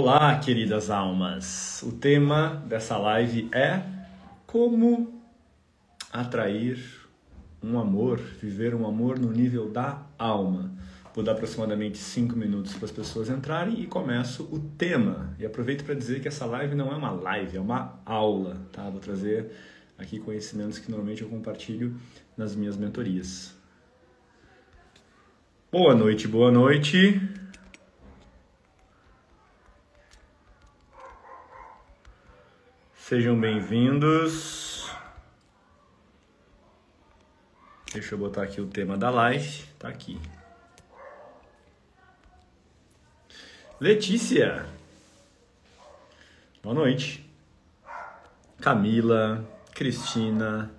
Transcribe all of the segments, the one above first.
Olá, queridas almas! O tema dessa live é como atrair um amor, viver um amor no nível da alma. Vou dar aproximadamente 5 minutos para as pessoas entrarem e começo o tema. E aproveito para dizer que essa live não é uma live, é uma aula, tá? Vou trazer aqui conhecimentos que normalmente eu compartilho nas minhas mentorias. Boa noite, boa noite! Sejam bem-vindos. Deixa eu botar aqui o tema da live. Tá aqui. Letícia. Boa noite. Camila, Cristina,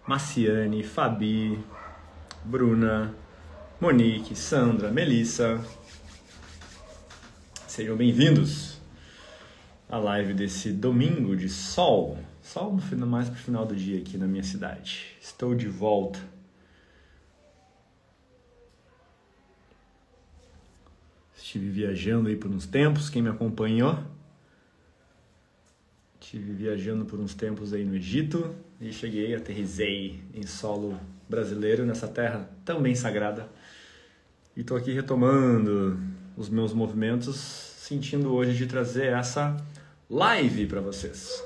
Maciane, Fabi, Bruna, Monique, Sandra, Melissa. Sejam bem-vindos à live desse domingo de sol. Sol mais pro final do dia aqui na minha cidade. Estou de volta. Estive viajando aí por uns tempos, quem me acompanhou. Estive viajando por uns tempos aí no Egito e cheguei, aterrissei em solo brasileiro, nessa terra tão bem sagrada. E estou aqui retomando os meus movimentos, sentindo hoje de trazer essa live para vocês,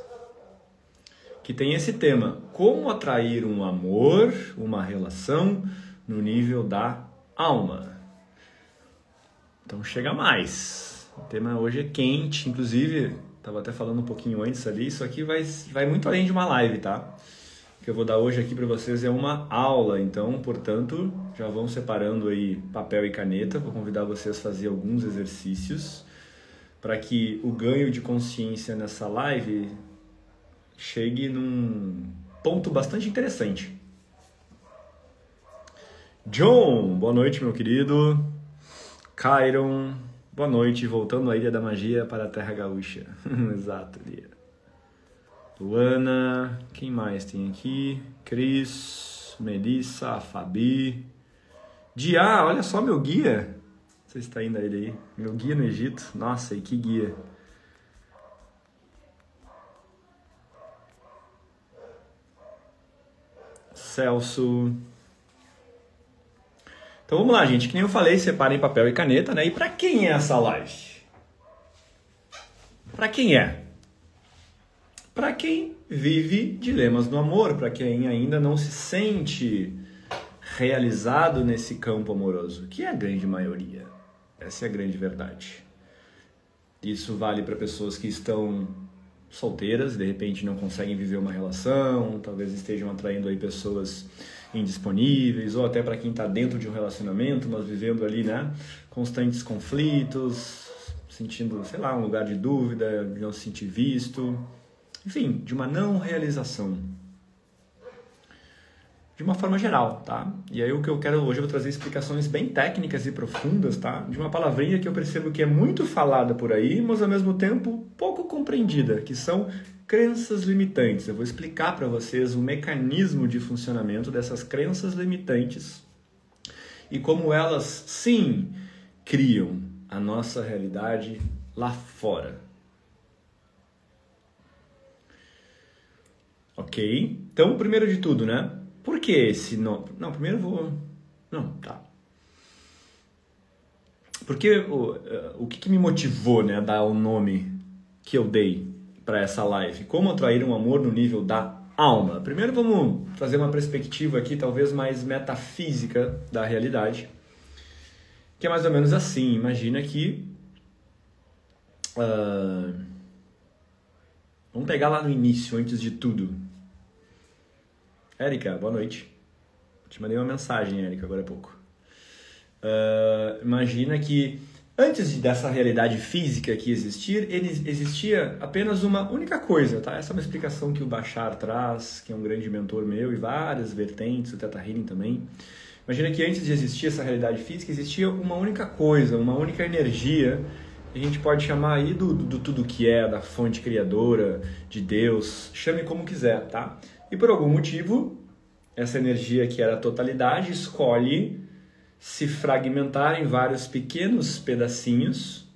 que tem esse tema: como atrair um amor, uma relação no nível da alma. Então chega mais. O tema hoje é quente, inclusive, estava até falando um pouquinho antes ali, isso aqui vai muito além de uma live, tá? O que eu vou dar hoje aqui para vocês é uma aula, então, portanto, já vão separando aí papel e caneta, vou convidar vocês a fazer alguns exercícios para que o ganho de consciência nessa live chegue num ponto bastante interessante. John, boa noite, meu querido. Kyron, boa noite, voltando à Ilha da Magia para a Terra Gaúcha. Exato, Lia. Luana, quem mais tem aqui? Cris, Melissa, Fabi. Dia, olha só meu guia. Você está indo a ele aí. Meu guia no Egito. Nossa, e que guia. Celso. Então vamos lá, gente. Que nem eu falei, separem papel e caneta, né? E para quem é essa live? Para quem é? Para quem vive dilemas do amor, para quem ainda não se sente realizado nesse campo amoroso, que é a grande maioria. Essa é a grande verdade. Isso vale para pessoas que estão solteiras, de repente não conseguem viver uma relação, talvez estejam atraindo aí pessoas indisponíveis, ou até para quem está dentro de um relacionamento, mas vivendo ali, né, constantes conflitos, sentindo, sei lá, um lugar de dúvida, de não se sentir visto, enfim, de uma não realização. De uma forma geral, tá? E aí o que eu quero hoje, eu vou trazer explicações bem técnicas e profundas, tá? De uma palavrinha que eu percebo que é muito falada por aí, mas ao mesmo tempo pouco compreendida, que são crenças limitantes. Eu vou explicar para vocês o mecanismo de funcionamento dessas crenças limitantes e como elas, sim, criam a nossa realidade lá fora. Ok? Então, primeiro de tudo, né? Por que esse nome? Não, primeiro eu vou... Não, tá. Porque o que me motivou, né, a dar o nome que eu dei para essa live? Como atrair um amor no nível da alma? Primeiro vamos trazer uma perspectiva aqui, talvez mais metafísica da realidade, que é mais ou menos assim. Imagina que... vamos pegar lá no início, antes de tudo. Érica, boa noite. Te mandei uma mensagem, Érica, agora há pouco. Imagina que antes dessa realidade física aqui existir, existia apenas uma única coisa, tá? Essa é uma explicação que o Bashar traz, que é um grande mentor meu, e várias vertentes, o Theta Healing também. Imagina que antes de existir essa realidade física, existia uma única coisa, uma única energia, que a gente pode chamar aí do tudo que é, da fonte criadora, de Deus, chame como quiser, tá? E por algum motivo, essa energia que era a totalidade escolhe se fragmentar em vários pequenos pedacinhos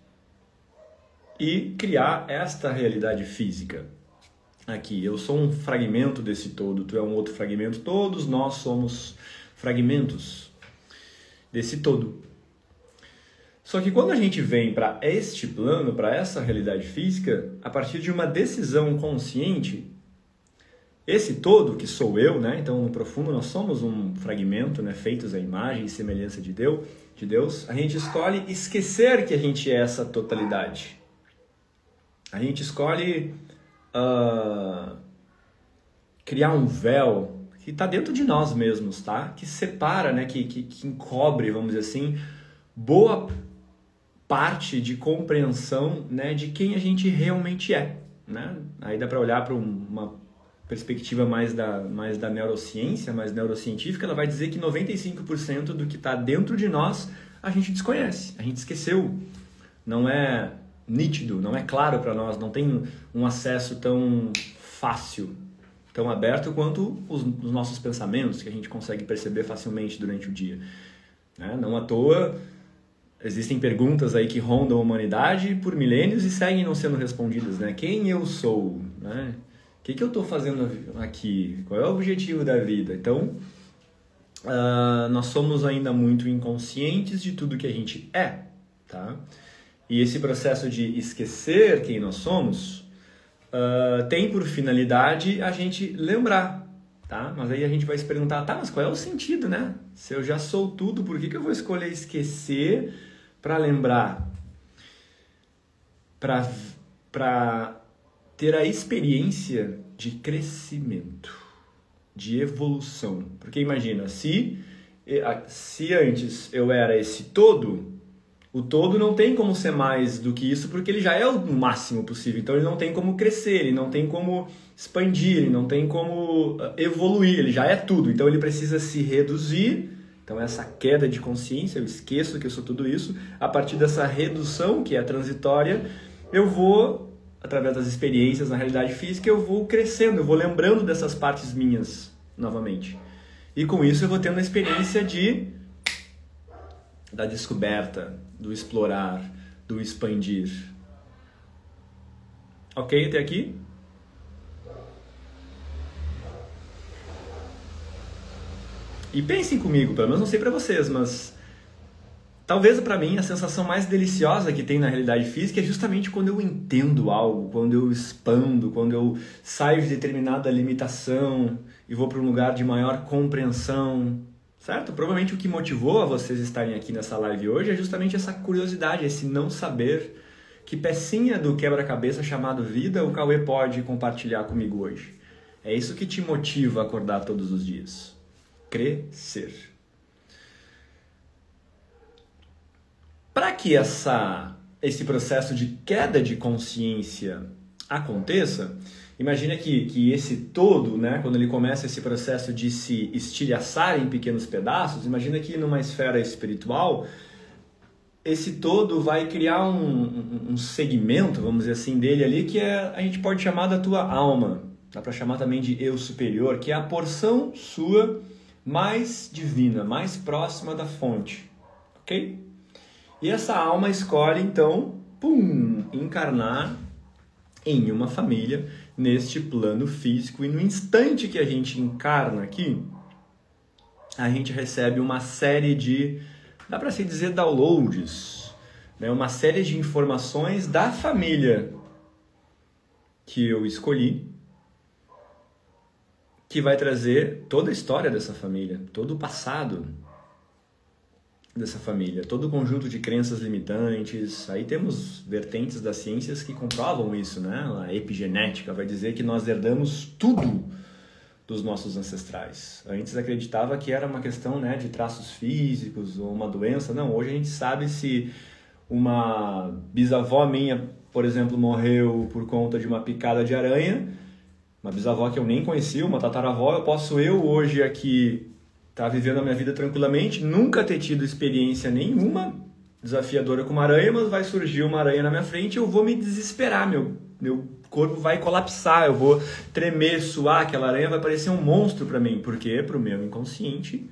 e criar esta realidade física. Aqui, eu sou um fragmento desse todo, tu é um outro fragmento, todos nós somos fragmentos desse todo. Só que quando a gente vem para este plano, para essa realidade física, a partir de uma decisão consciente, esse todo, que sou eu, né? Então, no profundo, nós somos um fragmento, né? Feitos à imagem e semelhança de Deus, a gente escolhe esquecer que a gente é essa totalidade. A gente escolhe criar um véu que está dentro de nós mesmos, tá? Que separa, né? Que encobre, vamos dizer assim, boa parte de compreensão, né? De quem a gente realmente é, né? Aí dá para olhar para uma perspectiva mais da neurociência, mais neurocientífica, ela vai dizer que 95% do que está dentro de nós a gente desconhece, a gente esqueceu, não é nítido, não é claro para nós, não tem um acesso tão fácil, tão aberto quanto os nossos pensamentos, que a gente consegue perceber facilmente durante o dia, né? Não à toa existem perguntas aí que rondam a humanidade por milênios e seguem não sendo respondidas, né? Quem eu sou, né? O que eu estou fazendo aqui? Qual é o objetivo da vida? Então, nós somos ainda muito inconscientes de tudo que a gente é, tá? E esse processo de esquecer quem nós somos tem por finalidade a gente lembrar, tá? Mas aí a gente vai se perguntar, tá, mas qual é o sentido, né? Se eu já sou tudo, por que eu vou escolher esquecer para lembrar? Para ter a experiência de crescimento, de evolução. Porque imagina, se antes eu era esse todo, o todo não tem como ser mais do que isso, porque ele já é o máximo possível. Então ele não tem como crescer, ele não tem como expandir, ele não tem como evoluir, ele já é tudo. Então ele precisa se reduzir. Então essa queda de consciência, eu esqueço que eu sou tudo isso. A partir dessa redução, que é transitória, eu vou, através das experiências na realidade física, eu vou crescendo, eu vou lembrando dessas partes minhas novamente. E com isso eu vou tendo a experiência da descoberta, do explorar, do expandir. Ok até aqui? E pensem comigo, pelo menos não sei pra vocês, mas talvez para mim a sensação mais deliciosa que tem na realidade física é justamente quando eu entendo algo, quando eu expando, quando eu saio de determinada limitação e vou para um lugar de maior compreensão, certo? Provavelmente o que motivou a vocês estarem aqui nessa live hoje é justamente essa curiosidade, esse não saber que pecinha do quebra-cabeça chamado vida o Cauê pode compartilhar comigo hoje. É isso que te motiva a acordar todos os dias. Crescer. Para que esse processo de queda de consciência aconteça, imagina que esse todo, né, quando ele começa esse processo de se estilhaçar em pequenos pedaços, imagina que numa esfera espiritual, esse todo vai criar um segmento, vamos dizer assim, dele ali, que a gente pode chamar da tua alma. Dá para chamar também de eu superior, que é a porção sua mais divina, mais próxima da fonte. Ok? E essa alma escolhe, então, encarnar em uma família neste plano físico. E no instante que a gente encarna aqui, a gente recebe uma série de, dá para se dizer, downloads, né? Uma série de informações da família que eu escolhi, que vai trazer toda a história dessa família, todo o passado dessa família, todo o conjunto de crenças limitantes. Aí temos vertentes das ciências que comprovam isso, né? A epigenética vai dizer que nós herdamos tudo dos nossos ancestrais. Antes acreditava que era uma questão, né, de traços físicos ou uma doença. Não, hoje a gente sabe se uma bisavó minha, por exemplo, morreu por conta de uma picada de aranha, uma bisavó que eu nem conhecia, uma tataravó, eu hoje aqui estar vivendo a minha vida tranquilamente, nunca ter tido experiência nenhuma desafiadora com uma aranha, mas vai surgir uma aranha na minha frente e eu vou me desesperar, meu corpo vai colapsar, eu vou tremer, suar, aquela aranha vai parecer um monstro para mim, porque para o meu inconsciente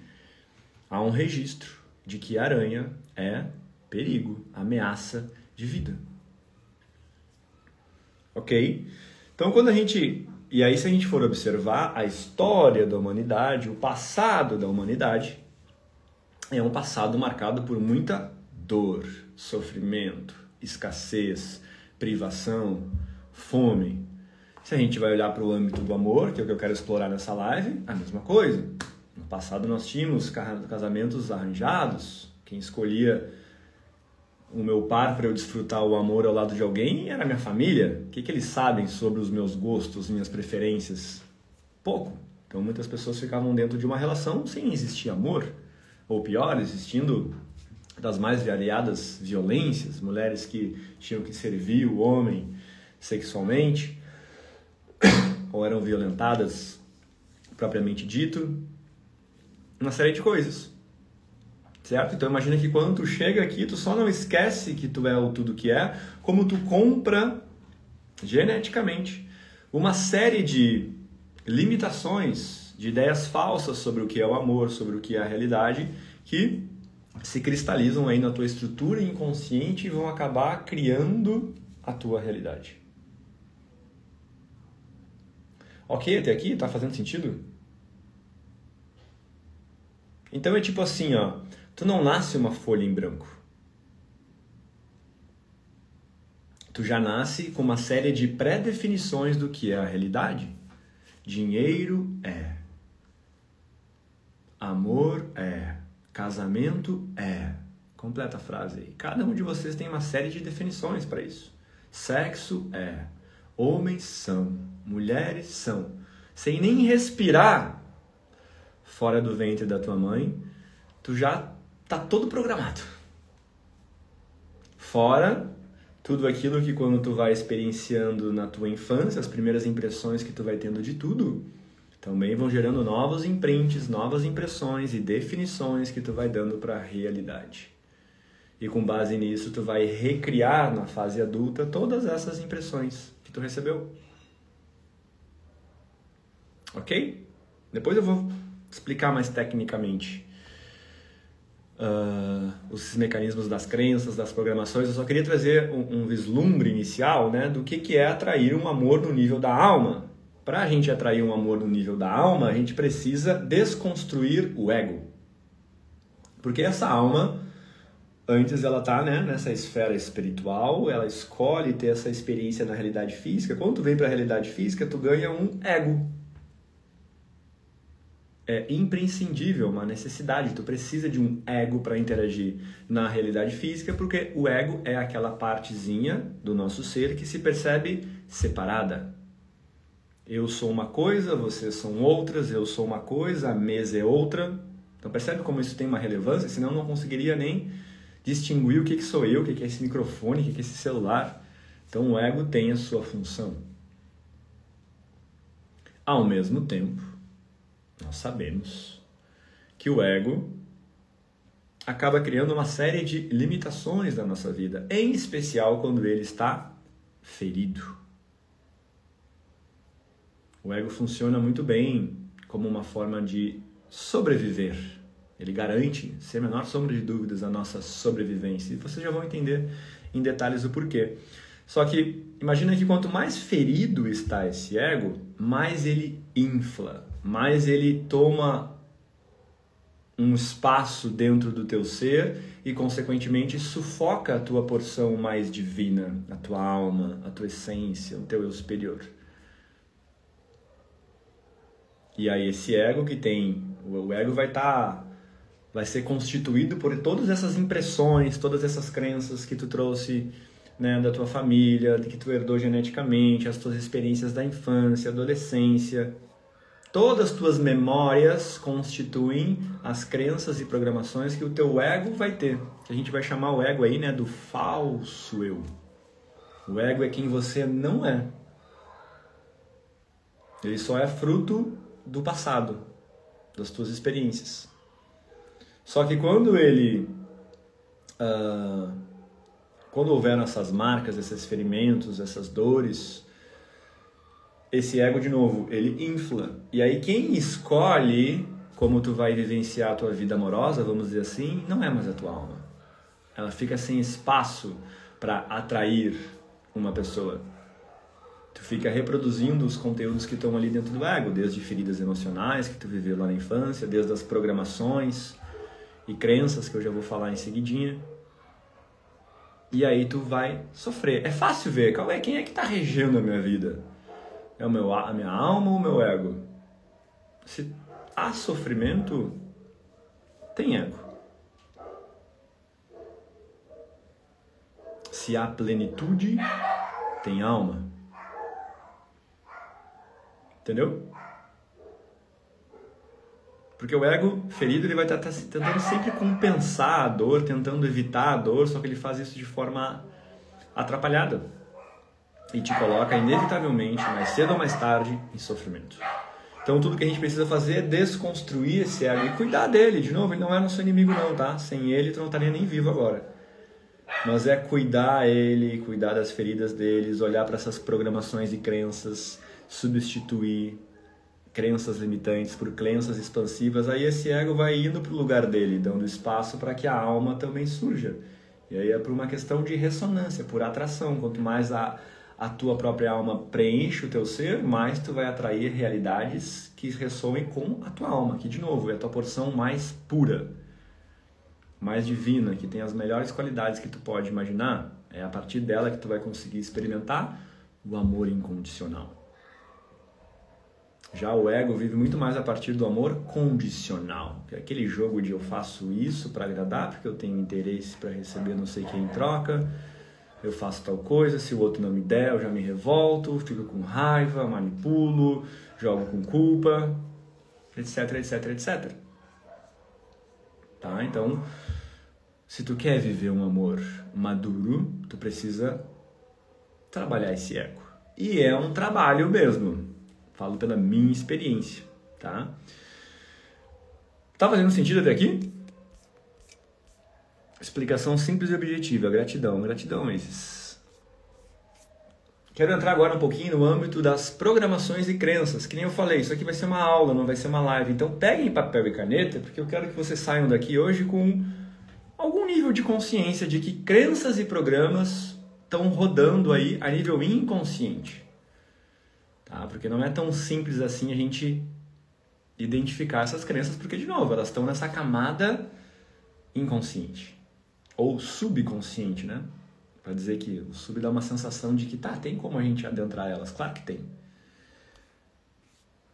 há um registro de que a aranha é perigo, ameaça de vida. Ok? Então, e aí, se a gente for observar a história da humanidade, o passado da humanidade, é um passado marcado por muita dor, sofrimento, escassez, privação, fome. Se a gente vai olhar para o âmbito do amor, que é o que eu quero explorar nessa live, a mesma coisa. No passado nós tínhamos casamentos arranjados, quem escolhia o meu par para eu desfrutar o amor ao lado de alguém era a minha família. O que eles sabem sobre os meus gostos, minhas preferências? Pouco. Então muitas pessoas ficavam dentro de uma relação sem existir amor. Ou pior, existindo das mais variadas violências, mulheres que tinham que servir o homem sexualmente, ou eram violentadas, propriamente dito, uma série de coisas. Certo? Então imagina que quando tu chega aqui, tu só não esquece que tu é o tudo que é, como tu compra geneticamente uma série de limitações, de ideias falsas sobre o que é o amor, sobre o que é a realidade, que se cristalizam aí na tua estrutura inconsciente e vão acabar criando a tua realidade. Ok, até aqui? Tá fazendo sentido? Então é tipo assim, ó. Tu não nasce uma folha em branco. Tu já nasce com uma série de pré-definições do que é a realidade. Dinheiro é. Amor é. Casamento é. Completa a frase aí. Cada um de vocês tem uma série de definições para isso. Sexo é. Homens são. Mulheres são. Sem nem respirar fora do ventre da tua mãe, tu já tá todo programado. Fora tudo aquilo que quando tu vai experienciando na tua infância, as primeiras impressões que tu vai tendo de tudo, também vão gerando novos imprints, novas impressões e definições que tu vai dando para a realidade. E com base nisso, tu vai recriar na fase adulta todas essas impressões que tu recebeu. Ok? Depois eu vou explicar mais tecnicamente os mecanismos das crenças, das programações. Eu só queria trazer um vislumbre inicial, né, do que é atrair um amor no nível da alma. Para a gente atrair um amor no nível da alma, a gente precisa desconstruir o ego. Porque essa alma, antes ela está, né, nessa esfera espiritual, ela escolhe ter essa experiência na realidade física. Quando tu vem para a realidade física, tu ganha um ego. É imprescindível, uma necessidade. Tu precisa de um ego para interagir na realidade física, porque o ego é aquela partezinha do nosso ser que se percebe separada. Eu sou uma coisa, vocês são outras, eu sou uma coisa, a mesa é outra. Então percebe como isso tem uma relevância? Senão eu não conseguiria nem distinguir o que sou eu, o que é esse microfone, o que é esse celular. Então o ego tem a sua função. Ao mesmo tempo, nós sabemos que o ego acaba criando uma série de limitações na nossa vida, em especial quando ele está ferido. O ego funciona muito bem como uma forma de sobreviver. Ele garante, sem a menor sombra de dúvidas, a nossa sobrevivência. E vocês já vão entender em detalhes o porquê. Só que imagina que quanto mais ferido está esse ego, mais ele infla, mais ele toma um espaço dentro do teu ser e, consequentemente, sufoca a tua porção mais divina, a tua alma, a tua essência, o teu eu superior. E aí esse ego que tem, o ego vai ser constituído por todas essas impressões, todas essas crenças que tu trouxe, né, da tua família, que tu herdou geneticamente, as tuas experiências da infância, adolescência. Todas as tuas memórias constituem as crenças e programações que o teu ego vai ter. Que a gente vai chamar o ego aí, né, do falso eu. O ego é quem você não é. Ele só é fruto do passado, das tuas experiências. Só que quando quando houveram essas marcas, esses ferimentos, essas dores, esse ego, de novo, ele infla. E aí quem escolhe como tu vai vivenciar a tua vida amorosa, vamos dizer assim, não é mais a tua alma. Ela fica sem espaço para atrair uma pessoa. Tu fica reproduzindo os conteúdos que estão ali dentro do ego, desde feridas emocionais que tu viveu lá na infância, desde as programações e crenças que eu já vou falar em seguidinha. E aí tu vai sofrer. É fácil ver, quem é que está regendo a minha vida? É a minha alma ou o meu ego? Se há sofrimento, tem ego. Se há plenitude, tem alma. Entendeu? Porque o ego ferido, ele vai estar tentando sempre compensar a dor, tentando evitar a dor, só que ele faz isso de forma atrapalhada. E te coloca inevitavelmente, mais cedo ou mais tarde, em sofrimento. Então tudo que a gente precisa fazer é desconstruir esse ego e cuidar dele. De novo, ele não é nosso inimigo não, tá? Sem ele tu não estaria nem vivo agora. Mas é cuidar ele, cuidar das feridas deles, olhar para essas programações e crenças, substituir crenças limitantes por crenças expansivas, aí esse ego vai indo para o lugar dele, dando espaço para que a alma também surja. E aí é por uma questão de ressonância, por atração. Quanto mais a tua própria alma preenche o teu ser, mais tu vai atrair realidades que ressoem com a tua alma, que de novo é a tua porção mais pura, mais divina, que tem as melhores qualidades que tu pode imaginar. É a partir dela que tu vai conseguir experimentar o amor incondicional. Já o ego vive muito mais a partir do amor condicional, que é aquele jogo de eu faço isso para agradar, porque eu tenho interesse para receber não sei quem em troca, eu faço tal coisa, se o outro não me der eu já me revolto, fico com raiva, manipulo, jogo com culpa, etc, etc, etc. Tá? Então, se tu quer viver um amor maduro, tu precisa trabalhar esse ego. E é um trabalho mesmo. Falo pela minha experiência, tá? Tá fazendo sentido até aqui? Explicação simples e objetiva. Gratidão, gratidão, esses. Quero entrar agora um pouquinho no âmbito das programações e crenças. Que nem eu falei, isso aqui vai ser uma aula, não vai ser uma live. Então peguem papel e caneta, porque eu quero que vocês saiam daqui hoje com algum nível de consciência de que crenças e programas estão rodando aí a nível inconsciente. Tá? Porque não é tão simples assim a gente identificar essas crenças, porque, de novo, elas estão nessa camada inconsciente. Ou subconsciente, né? Para dizer que o sub dá uma sensação de que tem como a gente adentrar elas. Claro que tem.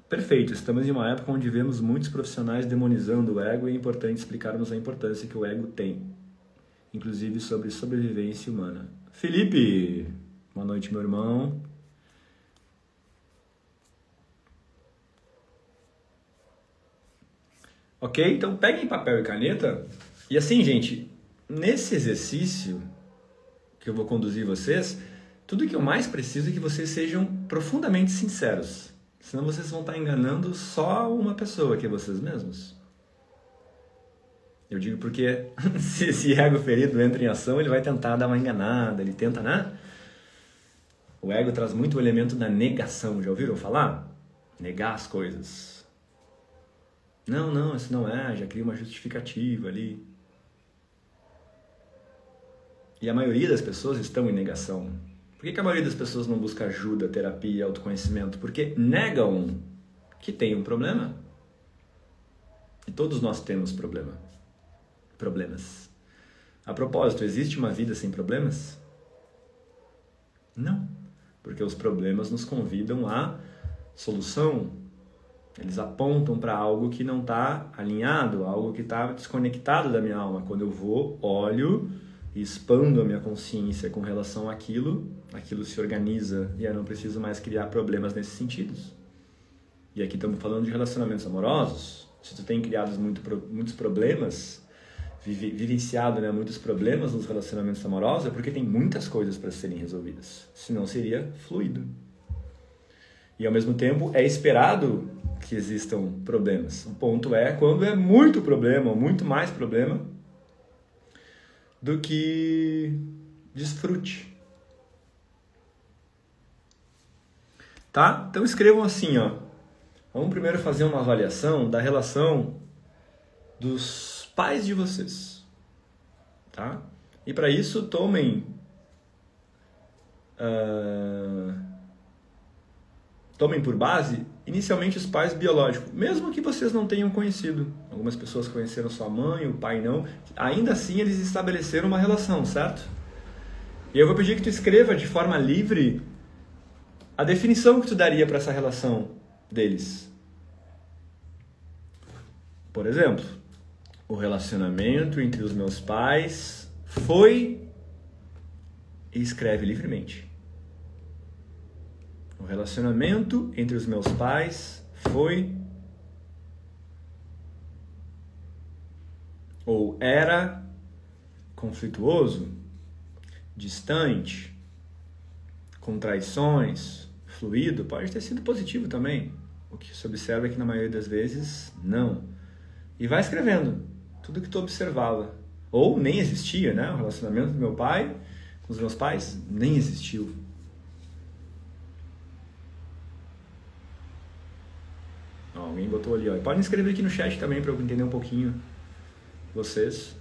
Perfeito, estamos em uma época onde vemos muitos profissionais demonizando o ego e é importante explicarmos a importância que o ego tem, inclusive sobre sobrevivência humana. Felipe, boa noite, meu irmão. Ok? Então peguem papel e caneta. E assim, gente, nesse exercício que eu vou conduzir vocês, tudo que eu mais preciso é que vocês sejam profundamente sinceros. Senão vocês vão estar enganando só uma pessoa, que é vocês mesmos. Eu digo porque se esse ego ferido entra em ação, ele vai tentar dar uma enganada, ele tenta, né? O ego traz muito o elemento da negação, já ouviram falar? Negar as coisas. Não, isso não é, já cria uma justificativa ali. E a maioria das pessoas estão em negação. Por que a maioria das pessoas não busca ajuda, terapia e autoconhecimento? Porque negam que tem um problema. E todos nós temos problemas. A propósito, existe uma vida sem problemas? Não. Porque os problemas nos convidam à solução. Eles apontam para algo que não está alinhado, algo que está desconectado da minha alma. Quando eu vou, olho e expando a minha consciência com relação àquilo, aquilo se organiza e eu não preciso mais criar problemas nesses sentidos. E aqui estamos falando de relacionamentos amorosos. Se tu tem criado muitos problemas, vivenciado, né, muitos problemas nos relacionamentos amorosos, é porque tem muitas coisas para serem resolvidas. Senão seria fluido. E ao mesmo tempo é esperado que existam problemas. O ponto é quando é muito problema, ou muito mais problema, do que desfrute. Tá? Então escrevam assim, ó. Vamos primeiro fazer uma avaliação da relação dos pais de vocês. Tá? E para isso tomem tomem por base, inicialmente, os pais biológicos, mesmo que vocês não tenham conhecido. Algumas pessoas conheceram sua mãe, o pai não. Ainda assim, eles estabeleceram uma relação, certo? E eu vou pedir que tu escreva de forma livre a definição que tu daria para essa relação deles. Por exemplo, o relacionamento entre os meus pais foi... E escreve livremente. O relacionamento entre os meus pais foi ou era conflituoso, distante, com traições, fluido, pode ter sido positivo também. O que se observa é que na maioria das vezes, não. E vai escrevendo tudo que tu observava. Ou nem existia, né? O relacionamento do meu pai com os meus pais nem existiu. Alguém botou ali, ó. Podem escrever aqui no chat também para eu entender um pouquinho vocês.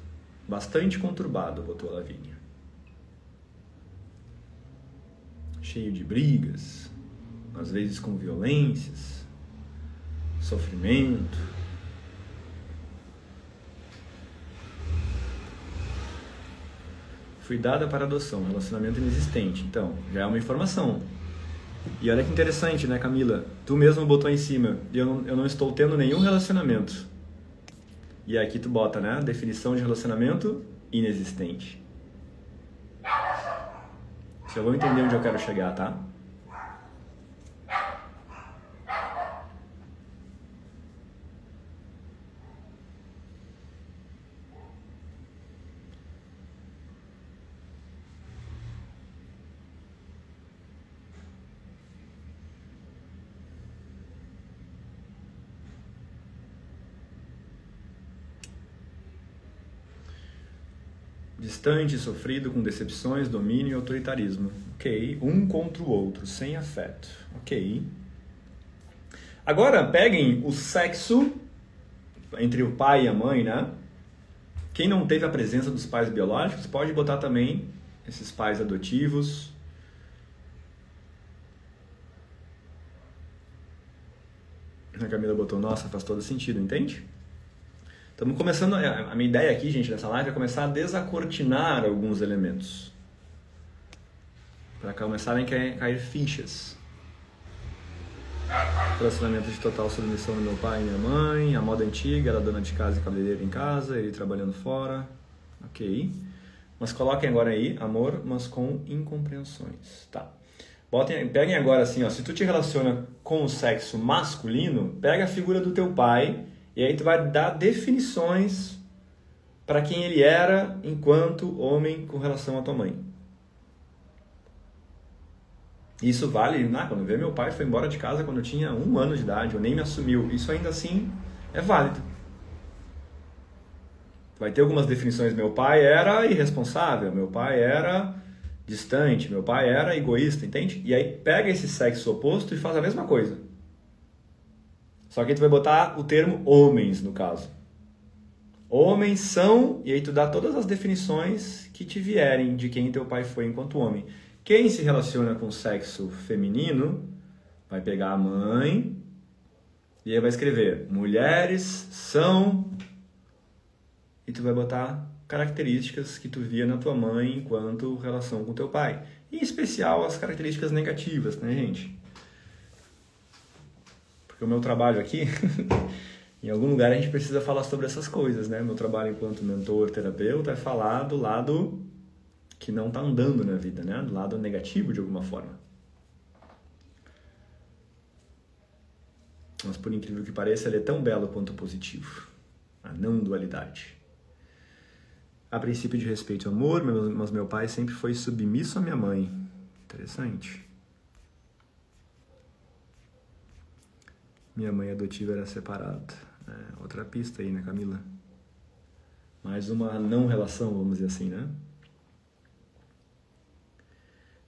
Bastante conturbado, botou a Lavínia. Cheio de brigas, às vezes com violências, sofrimento. Fui dada para adoção, relacionamento inexistente. Então, já é uma informação. E olha que interessante, né, Camila? Tu mesmo botou em cima. Eu não estou tendo nenhum relacionamento. E aqui tu bota, né? Definição de relacionamento inexistente. Você vai entender onde eu quero chegar, tá? Distante, sofrido, com decepções, domínio e autoritarismo. Ok. Um contra o outro, sem afeto. Ok. Agora, peguem o sexo entre o pai e a mãe, né? Quem não teve a presença dos pais biológicos, pode botar também esses pais adotivos. A Camila botou, nossa, faz todo sentido, entende? Estamos começando, a minha ideia aqui, gente, nessa live é começar a desacortinar alguns elementos. Para começarem a cair fichas. Relacionamento de total submissão do meu pai e minha mãe, a moda antiga, era dona de casa e cabeleireira em casa, ele trabalhando fora. Ok. Mas coloquem agora aí, amor, mas com incompreensões. Tá. Peguem agora assim, ó, se tu te relaciona com o sexo masculino, pega a figura do teu pai. E aí tu vai dar definições para quem ele era enquanto homem com relação à tua mãe. Isso vale, quando vê meu pai foi embora de casa quando eu tinha 1 ano de idade, ou nem me assumiu. Isso ainda assim é válido. Vai ter algumas definições. Meu pai era irresponsável, meu pai era distante, meu pai era egoísta, entende? E aí pega esse sexo oposto e faz a mesma coisa. Só que aí tu vai botar o termo homens, no caso. Homens são... E aí tu dá todas as definições que te vierem de quem teu pai foi enquanto homem. Quem se relaciona com o sexo feminino vai pegar a mãe e aí vai escrever mulheres são... E tu vai botar características que tu via na tua mãe enquanto relação com teu pai. Em especial as características negativas, né, gente? Porque o meu trabalho aqui, em algum lugar a gente precisa falar sobre essas coisas, né? Meu trabalho enquanto mentor, terapeuta, é falar do lado que não está andando na vida, né? Do lado negativo de alguma forma. Mas por incrível que pareça, ele é tão belo quanto positivo. A não dualidade. A princípio de respeito e amor, mas meu pai sempre foi submisso à minha mãe. Interessante. Minha mãe adotiva era separada. Outra pista aí, né, Camila? Mais uma não relação, vamos dizer assim, né?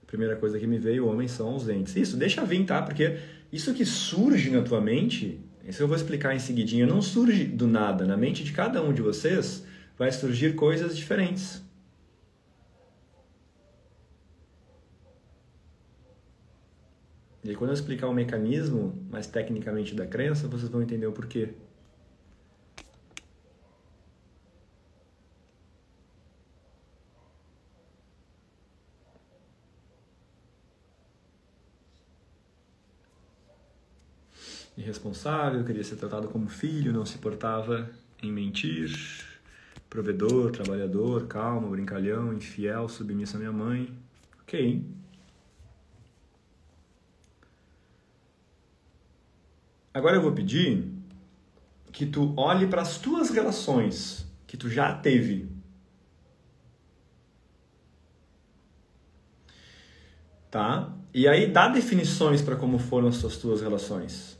A primeira coisa que me veio, homens são ausentes. Isso, deixa vir, tá? Porque isso que surge na tua mente, isso eu vou explicar em seguidinho, não surge do nada. Na mente de cada um de vocês vai surgir coisas diferentes. E aí, quando eu explicar o mecanismo mais tecnicamente da crença, vocês vão entender o porquê. Irresponsável, queria ser tratado como filho, não se portava em mentir, provedor, trabalhador, calmo, brincalhão, infiel, submisso à minha mãe. Ok. Agora eu vou pedir que tu olhe para as tuas relações que tu já teve. Tá? E aí dá definições para como foram as tuas relações.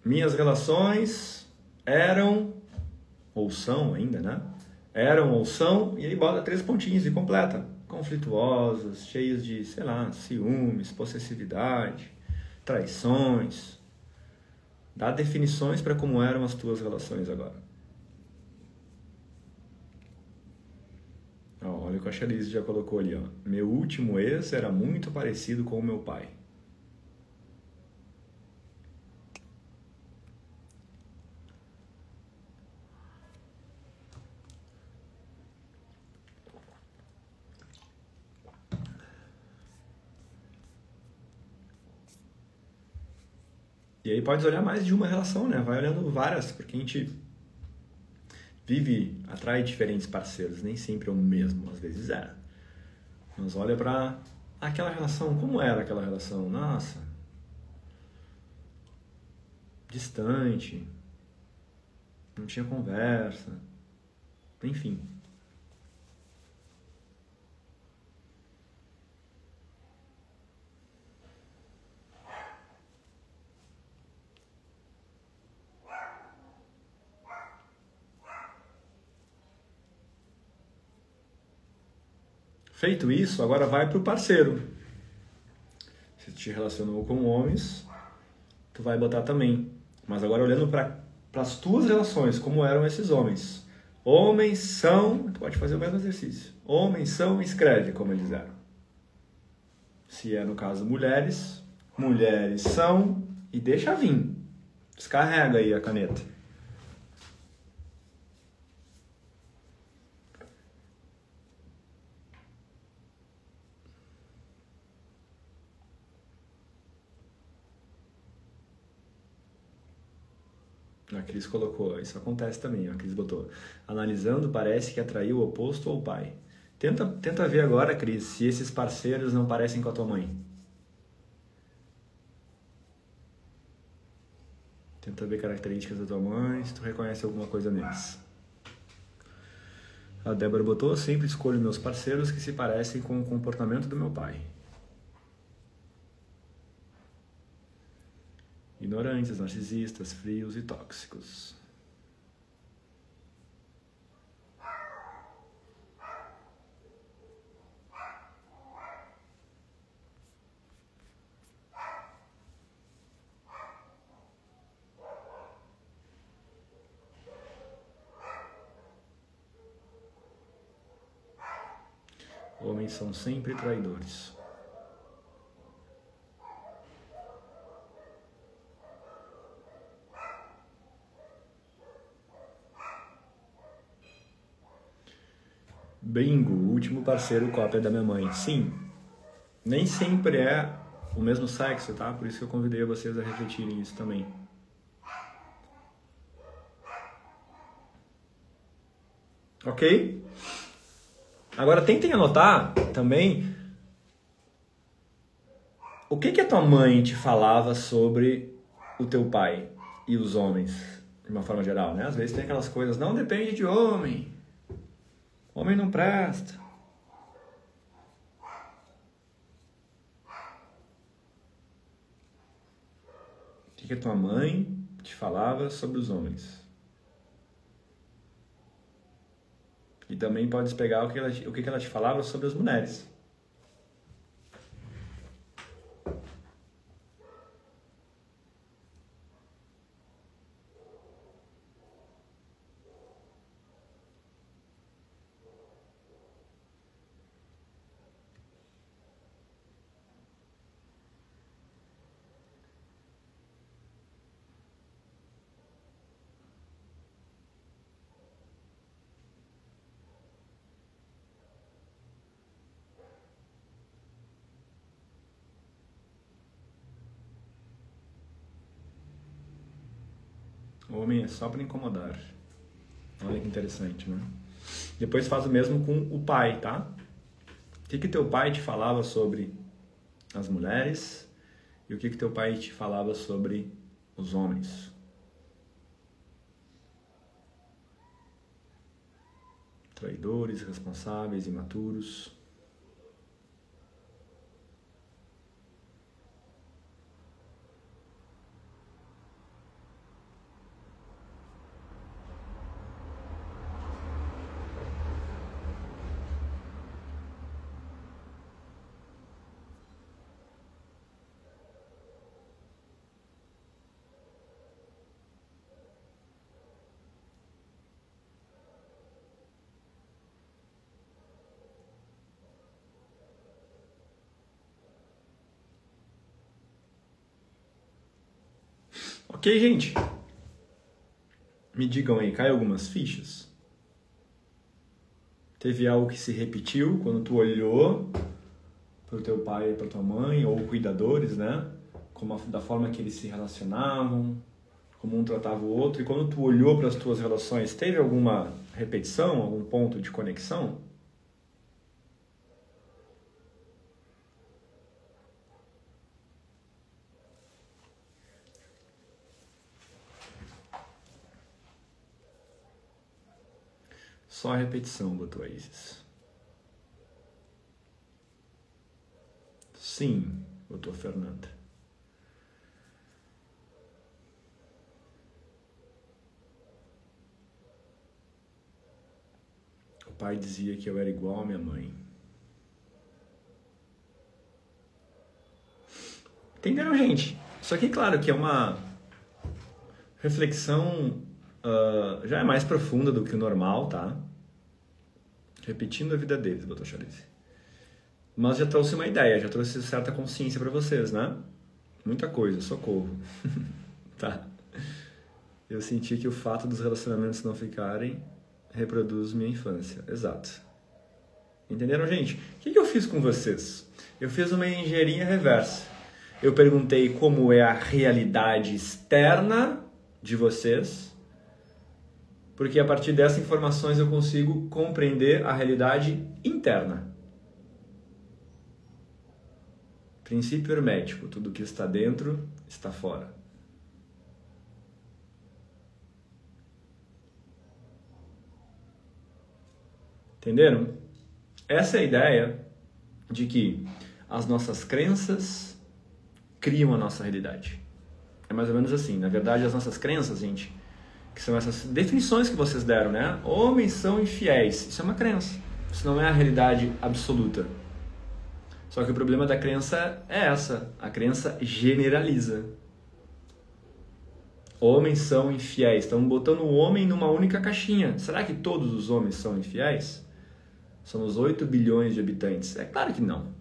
Minhas relações eram, ou são ainda, né? Eram ou são, e aí bota 3 pontinhos e completa. Conflituosas, cheias de, sei lá, ciúmes, possessividade, traições. Dá definições para como eram as tuas relações agora. Ó, olha o que a Charlize já colocou ali. Ó. Meu último ex era muito parecido com o meu pai. E aí pode olhar mais de uma relação, né? Vai olhando várias, porque a gente vive, atrai diferentes parceiros, nem sempre é o mesmo, às vezes é. Mas olha pra aquela relação, como era aquela relação? Nossa, distante, não tinha conversa, enfim. Feito isso, agora vai para o parceiro. Se tu te relacionou com homens, tu vai botar também. Mas agora olhando para as tuas relações, como eram esses homens. Homens são, tu pode fazer o mesmo exercício. Homens são, escreve como eles eram. Se é no caso mulheres, mulheres são, e deixa vir. Descarrega aí a caneta. A Cris colocou, isso acontece também, a Cris botou. Analisando, parece que atraiu o oposto ao pai. Tenta ver agora, Cris, se esses parceiros não parecem com a tua mãe. Tenta ver características da tua mãe, se tu reconhece alguma coisa neles. A Débora botou, sempre escolho meus parceiros que se parecem com o comportamento do meu pai. Ignorantes, narcisistas, frios e tóxicos. Homens são sempre traidores. Bingo, o último parceiro cópia da minha mãe. Sim, nem sempre é o mesmo sexo, tá? Por isso que eu convidei vocês a refletirem isso também. Ok? Agora tentem anotar também o que a tua mãe te falava sobre o teu pai e os homens, de uma forma geral, né? Às vezes tem aquelas coisas, não depende de homem. Homem não presta. O que a tua mãe te falava sobre os homens? E também podes pegar o que ela te falava sobre as mulheres. O homem é só para incomodar. Olha que interessante, né? Depois faz o mesmo com o pai, tá? O que teu pai te falava sobre as mulheres e o que teu pai te falava sobre os homens? Traidores, responsáveis, imaturos. Ok, gente? Me digam aí, cai algumas fichas? Teve algo que se repetiu quando tu olhou para o teu pai e para tua mãe, ou cuidadores, né? Da forma que eles se relacionavam, como um tratava o outro, e quando tu olhou para as tuas relações, teve alguma repetição, algum ponto de conexão? Só a repetição, botou a Isis. Sim, botou a Fernanda. O pai dizia que eu era igual à minha mãe. Entenderam, gente? Isso aqui, claro, que é uma reflexão já é mais profunda do que o normal, tá? Repetindo a vida deles, botou Charlize. Mas já trouxe uma ideia, já trouxe certa consciência para vocês, né? Muita coisa, socorro. Tá? Eu senti que o fato dos relacionamentos não ficarem reproduz minha infância. Exato. Entenderam, gente? O que eu fiz com vocês? Eu fiz uma engenharia reversa. Eu perguntei como é a realidade externa de vocês, porque a partir dessas informações eu consigo compreender a realidade interna. Princípio hermético, tudo que está dentro está fora. Entenderam? Essa é a ideia de que as nossas crenças criam a nossa realidade. É mais ou menos assim. Na verdade, as nossas crenças, gente, que são essas definições que vocês deram, né? Homens são infiéis. Isso é uma crença. Isso não é a realidade absoluta. Só que o problema da crença é essa. A crença generaliza. Homens são infiéis. Estamos botando o homem numa única caixinha. Será que todos os homens são infiéis? Somos 8 bilhões de habitantes. É claro que não.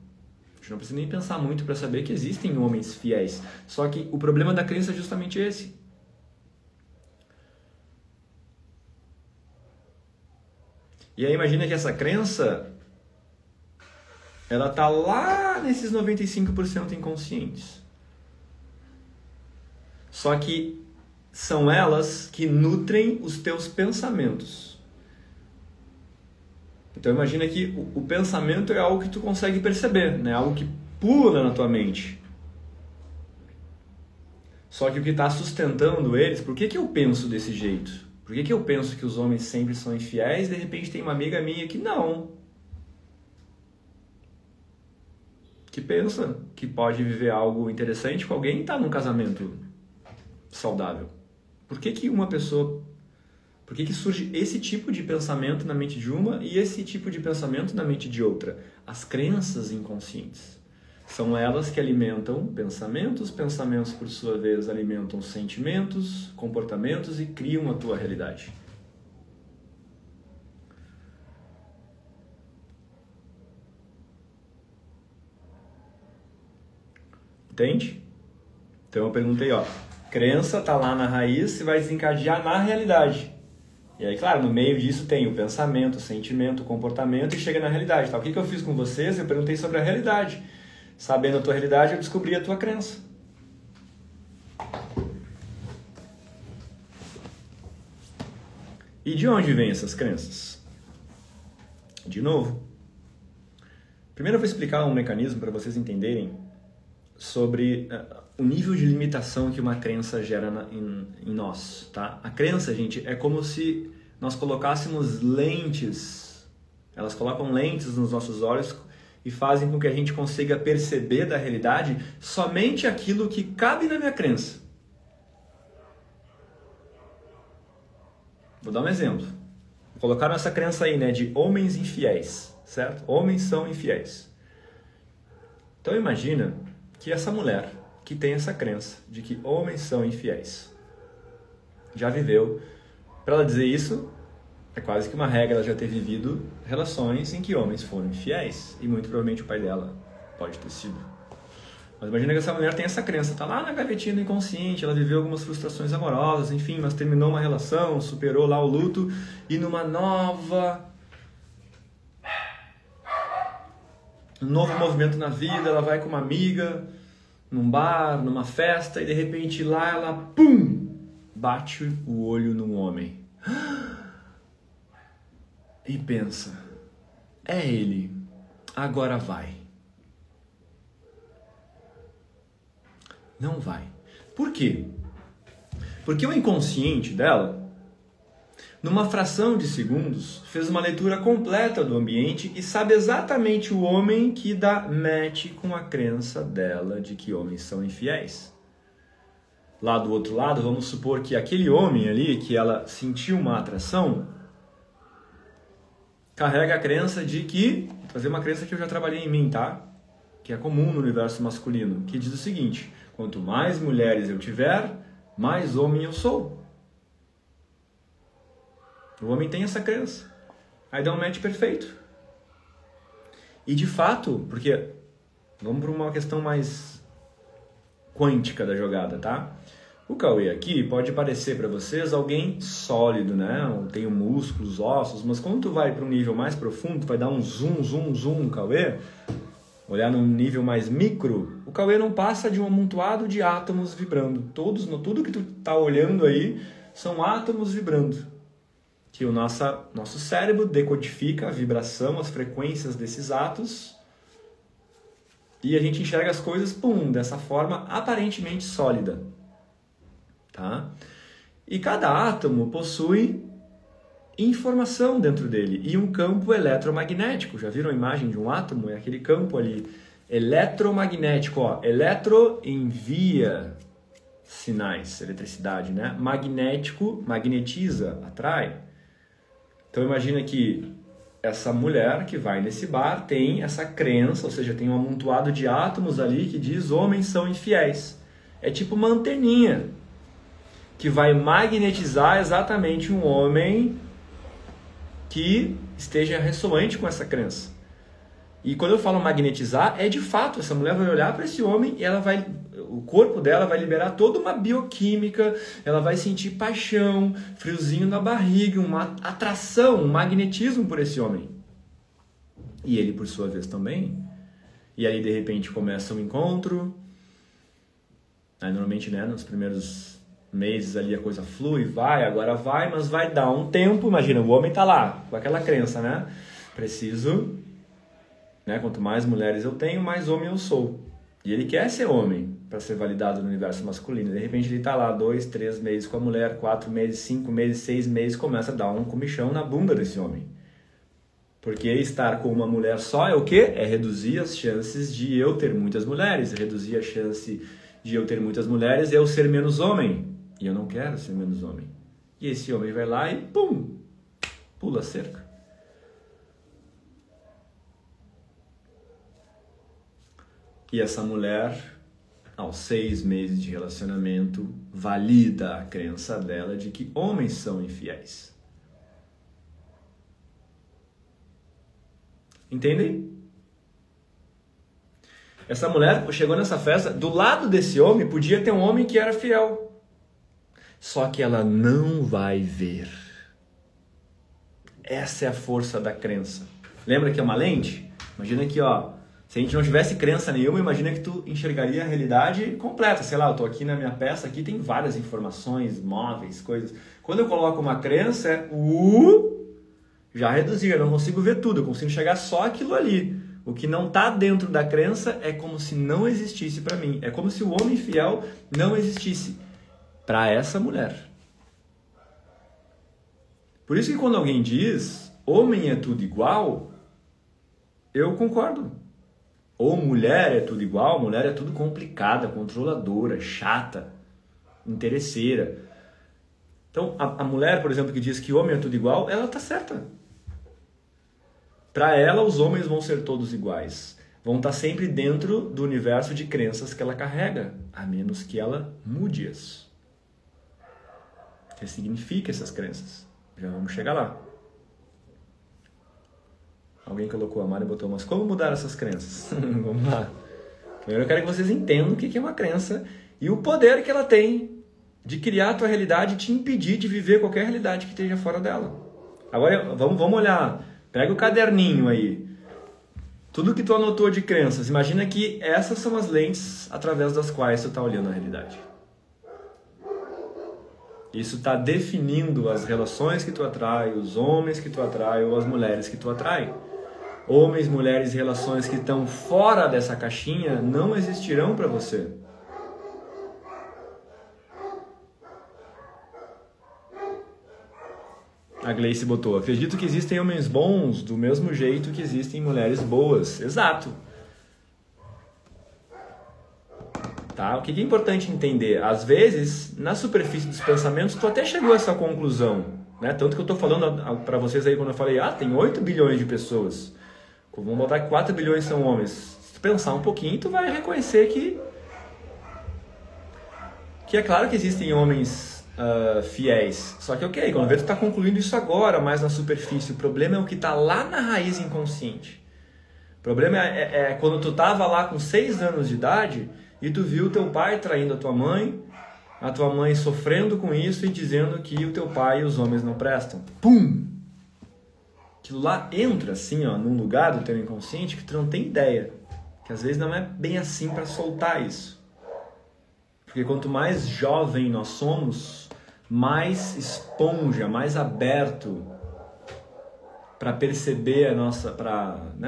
A gente não precisa nem pensar muito para saber que existem homens fiéis. Só que o problema da crença é justamente esse. E aí imagina que essa crença, ela tá lá nesses 95% inconscientes. Só que são elas que nutrem os teus pensamentos. Então imagina que o pensamento é algo que tu consegue perceber, né? Algo que pula na tua mente. Só que o que está sustentando eles, por que eu penso desse jeito? Por que eu penso que os homens sempre são infiéis e de repente tem uma amiga minha que não? Que pensa que pode viver algo interessante com alguém e está num casamento saudável. Por que uma pessoa... Por que surge esse tipo de pensamento na mente de uma e esse tipo de pensamento na mente de outra? As crenças inconscientes. São elas que alimentam pensamentos, pensamentos por sua vez alimentam sentimentos, comportamentos e criam a tua realidade. Entende? Então eu perguntei, crença tá lá na raiz e vai desencadear na realidade. E aí, claro, no meio disso tem o pensamento, o sentimento, o comportamento e chega na realidade. Tá? O que eu fiz com vocês? Eu perguntei sobre a realidade. Sabendo a tua realidade, eu descobri a tua crença. E de onde vêm essas crenças? De novo, primeiro eu vou explicar um mecanismo para vocês entenderem sobre o nível de limitação que uma crença gera em nós, tá? A crença, gente, é como se nós colocássemos lentes, elas colocam lentes nos nossos olhos e fazem com que a gente consiga perceber da realidade somente aquilo que cabe na minha crença. Vou dar um exemplo. Colocaram essa crença aí, né, de homens infiéis, certo? Homens são infiéis. Então imagina que essa mulher que tem essa crença de que homens são infiéis já viveu, para ela dizer isso, é quase que uma regra ela já ter vivido relações em que homens foram infiéis, e muito provavelmente o pai dela pode ter sido. Mas imagina que essa mulher tem essa crença, tá lá na gavetinha do inconsciente, ela viveu algumas frustrações amorosas, enfim, mas terminou uma relação, superou lá o luto, e um novo movimento na vida, ela vai com uma amiga, num bar, numa festa, e de repente lá ela, pum, bate o olho num homem. E pensa, é ele, agora vai. Não vai. Por quê? Porque o inconsciente dela, numa fração de segundos, fez uma leitura completa do ambiente e sabe exatamente o homem que dá match com a crença dela de que homens são infiéis. Lá do outro lado, vamos supor que aquele homem ali, que ela sentiu uma atração, carrega a crença de que, vou trazer uma crença que eu já trabalhei em mim, tá? Que é comum no universo masculino, que diz o seguinte: quanto mais mulheres eu tiver, mais homem eu sou. O homem tem essa crença. Aí dá um match perfeito. E de fato, porque vamos para uma questão mais quântica da jogada, tá? O Cauê aqui pode parecer para vocês alguém sólido, né? Tem músculos, ossos, mas quando tu vai para um nível mais profundo, tu vai dar um zoom, Cauê, olhar num nível mais micro, o Cauê não passa de um amontoado de átomos vibrando. Tudo que tu tá olhando aí são átomos vibrando. Que o nosso cérebro decodifica a vibração, as frequências desses átomos, e a gente enxerga as coisas, pum, dessa forma aparentemente sólida. Tá? E cada átomo possui informação dentro dele e um campo eletromagnético. Já viram a imagem de um átomo? É aquele campo ali eletromagnético. Ó. Eletro envia sinais, eletricidade, né? Magnético magnetiza, atrai. Então imagina que essa mulher que vai nesse bar tem essa crença, ou seja, tem um amontoado de átomos ali que diz homens são infiéis. É tipo uma anteninha que vai magnetizar exatamente um homem que esteja ressonante com essa crença. E quando eu falo magnetizar, é de fato, essa mulher vai olhar para esse homem e o corpo dela vai liberar toda uma bioquímica, ela vai sentir paixão, friozinho na barriga, uma atração, um magnetismo por esse homem. E ele, por sua vez, também. E aí, de repente, começa um encontro. Aí, normalmente, né, nos primeiros meses ali a coisa flui, agora vai, mas vai dar um tempo. Imagina, o homem tá lá, com aquela crença, né? Preciso, né? Quanto mais mulheres eu tenho, mais homem eu sou. E ele quer ser homem para ser validado no universo masculino. De repente ele tá lá 2, 3 meses com a mulher, 4 meses, 5 meses, 6 meses, começa a dar um comichão na bunda desse homem. Porque estar com uma mulher só é o quê? É reduzir as chances de eu ter muitas mulheres. Reduzir a chance de eu ter muitas mulheres é eu ser menos homem. E eu não quero ser menos homem. E esse homem vai lá e pum, pula a cerca. E essa mulher, aos 6 meses de relacionamento, valida a crença dela de que homens são infiéis. Entendem? Essa mulher chegou nessa festa, do lado desse homem podia ter um homem que era fiel. Só que ela não vai ver. Essa é a força da crença. Lembra que é uma lente? Imagina aqui, ó. Se a gente não tivesse crença nenhuma, imagina que tu enxergaria a realidade completa. Sei lá, eu tô aqui na minha peça, aqui tem várias informações, móveis, coisas. Quando eu coloco uma crença, já reduzi, eu não consigo ver tudo, eu consigo enxergar só aquilo ali. O que não está dentro da crença é como se não existisse para mim. É como se o homem fiel não existisse para essa mulher. Por isso que quando alguém diz homem é tudo igual, eu concordo. Ou mulher é tudo igual, mulher é tudo complicada, controladora, chata, interesseira. Então, a mulher, por exemplo, que diz que homem é tudo igual, ela está certa. Para ela, os homens vão ser todos iguais. Vão estar sempre dentro do universo de crenças que ela carrega, a menos que ela mude-as. O que significa essas crenças? Já vamos chegar lá. Alguém colocou a Mari e botou, mas como mudar essas crenças? Vamos lá. Primeiro eu quero que vocês entendam o que é uma crença e o poder que ela tem de criar a tua realidade e te impedir de viver qualquer realidade que esteja fora dela. Agora vamos olhar. Pega o caderninho aí. Tudo que tu anotou de crenças. Imagina que essas são as lentes através das quais tu está olhando a realidade. Isso está definindo as relações que tu atrai, os homens que tu atrai ou as mulheres que tu atrai. Homens, mulheres e relações que estão fora dessa caixinha não existirão para você. A Gleice botou, acredito que existem homens bons do mesmo jeito que existem mulheres boas. Exato. Tá? O que é importante entender? Às vezes, na superfície dos pensamentos, tu até chegou a essa conclusão. Né? Tanto que eu estou falando para vocês aí quando eu falei, tem 8 bilhões de pessoas. Vamos botar que 4 bilhões são homens. Se tu pensar um pouquinho, tu vai reconhecer que é claro que existem homens fiéis. Só que ok, quando vê tu está concluindo isso agora, mais na superfície. O problema é o que está lá na raiz inconsciente. O problema é quando tu estava lá com 6 anos de idade e tu viu teu pai traindo a tua mãe sofrendo com isso e dizendo que o teu pai e os homens não prestam. Pum! Aquilo lá entra assim, num lugar do teu inconsciente que tu não tem ideia. Que às vezes não é bem assim para soltar isso. Porque quanto mais jovem nós somos, mais esponja, mais aberto para perceber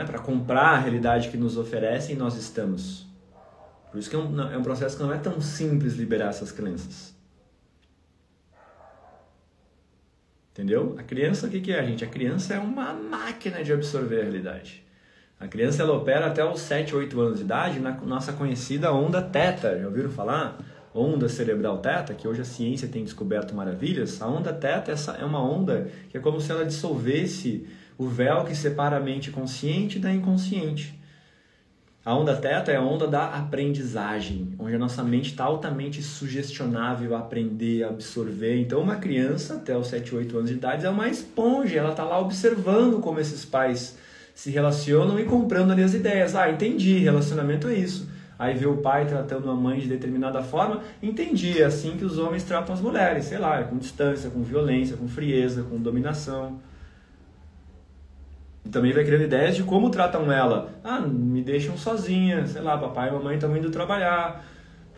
para comprar a realidade que nos oferecem, nós estamos. Por isso que é um processo que não é tão simples liberar essas crenças. Entendeu? A criança, o que é, gente? A criança é uma máquina de absorver a realidade. A criança, ela opera até os 7, 8 anos de idade na nossa conhecida onda teta. Já ouviram falar? Onda cerebral teta, que hoje a ciência tem descoberto maravilhas. A onda teta é uma onda que é como se ela dissolvesse o véu que separa a mente consciente da inconsciente. A onda teta é a onda da aprendizagem, onde a nossa mente está altamente sugestionável a aprender, a absorver. Então, uma criança, até os 7, 8 anos de idade, é uma esponja. Ela está lá observando como esses pais se relacionam e comprando ali as ideias. Entendi, relacionamento é isso. Aí vê o pai tratando a mãe de determinada forma. Entendi, é assim que os homens tratam as mulheres. Sei lá, com distância, com violência, com frieza, com dominação. E também vai criando ideias de como tratam ela. Me deixam sozinha, sei lá, papai e mamãe estão indo trabalhar.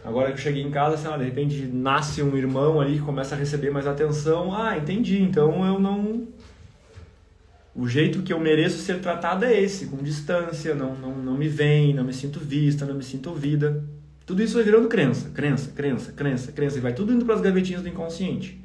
Agora que eu cheguei em casa, sei lá, de repente nasce um irmão ali que começa a receber mais atenção. Entendi, então eu não... O jeito que eu mereço ser tratado é esse, com distância, não me vem, não me sinto vista, não me sinto ouvida. Tudo isso vai virando crença, e vai tudo indo para as gavetinhas do inconsciente.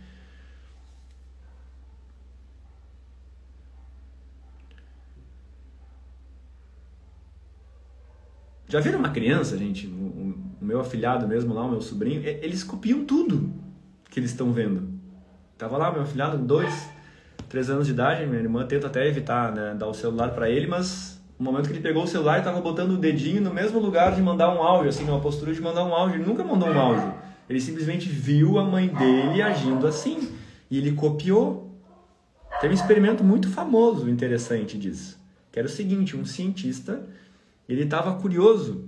Já viram uma criança, gente? O meu afilhado mesmo lá, o meu sobrinho, eles copiam tudo que eles estão vendo. Tava lá, meu afilhado, 2, 3 anos de idade, minha irmã tenta até evitar, né, dar o celular para ele, mas no momento que ele pegou o celular, ele estava botando o dedinho no mesmo lugar de mandar um áudio, assim, numa postura de mandar um áudio. Ele nunca mandou um áudio. Ele simplesmente viu a mãe dele agindo assim. E ele copiou. Tem um experimento muito famoso, interessante disso. Que era o seguinte, um cientista... Ele estava curioso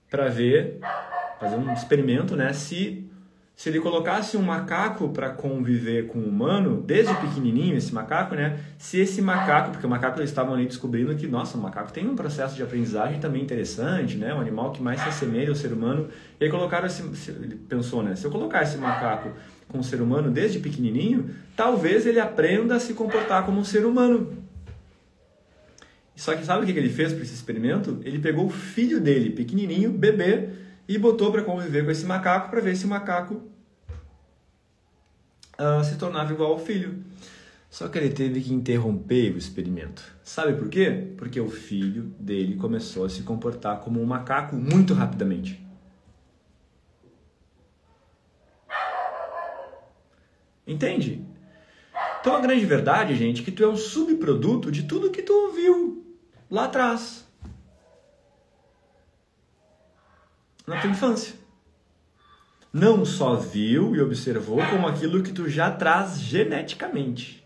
para ver, fazer um experimento, né? Se se ele colocasse um macaco para conviver com um humano, desde pequenininho, esse macaco, né? Se esse macaco, porque o macaco eles estavam ali descobrindo que, nossa, o macaco tem um processo de aprendizagem também interessante, né? Um animal que mais se assemelha ao ser humano. E aí colocaram ele pensou, né? Se eu colocar esse macaco com o ser humano desde pequenininho, talvez ele aprenda a se comportar como um ser humano. Só que sabe o que ele fez para esse experimento? Ele pegou o filho dele, pequenininho, bebê, e botou para conviver com esse macaco para ver se o macaco se tornava igual ao filho. Só que ele teve que interromper o experimento. Sabe por quê? Porque o filho dele começou a se comportar como um macaco muito rapidamente. Entende? Então a grande verdade, gente, é que tu é um subproduto de tudo que tu viu lá atrás. Na tua infância. Não só viu e observou, como aquilo que tu já traz geneticamente.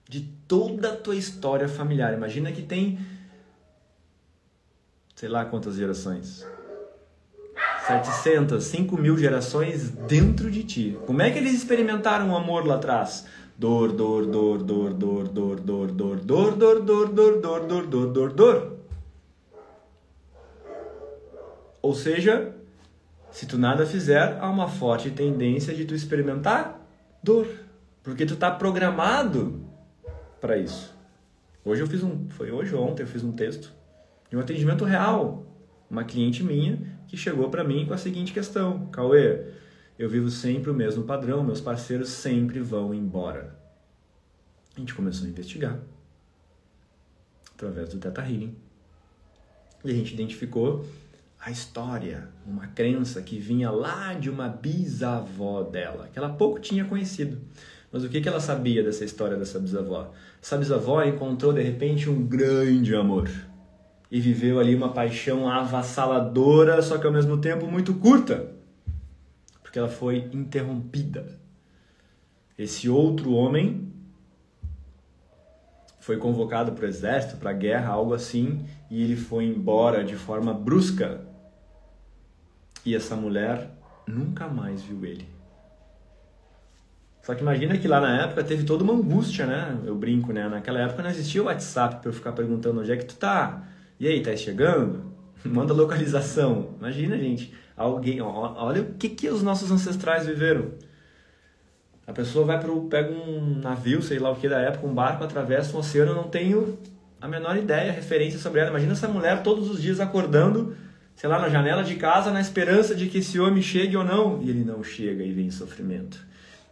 De toda a tua história familiar. Imagina que tem, sei lá quantas gerações. 700, 5.000 gerações dentro de ti. Como é que eles experimentaram o amor lá atrás? Dor, dor, dor, dor, dor, dor, dor, dor, dor, dor, dor, dor, dor, dor, dor, dor, dor. Ou seja, se tu nada fizer, há uma forte tendência de tu experimentar dor. Porque tu tá programado para isso. Hoje eu fiz foi hoje ou ontem eu fiz um texto de um atendimento real. Uma cliente minha que chegou para mim com a seguinte questão: Cauê, eu vivo sempre o mesmo padrão, meus parceiros sempre vão embora. A gente começou a investigar através do Theta Healing. E a gente identificou a história, uma crença que vinha lá de uma bisavó dela, que ela pouco tinha conhecido. Mas o que ela sabia dessa história dessa bisavó? Essa bisavó encontrou de repente um grande amor. E viveu ali uma paixão avassaladora, só que ao mesmo tempo muito curta. Porque ela foi interrompida. Esse outro homem foi convocado para o exército, para a guerra, algo assim, e ele foi embora de forma brusca. E essa mulher nunca mais viu ele. Só que imagina que lá na época teve toda uma angústia, né? Eu brinco, né? Naquela época não existia o WhatsApp para eu ficar perguntando onde é que tu tá. E aí, tá chegando? Manda localização. Imagina, gente, alguém, olha o que os nossos ancestrais viveram. A pessoa pega um navio, sei lá o que da época, um barco, atravessa um oceano, eu não tenho a menor ideia, referência sobre ela. Imagina essa mulher todos os dias acordando, sei lá, na janela de casa, na esperança de que esse homem chegue ou não. E ele não chega e vem sofrimento.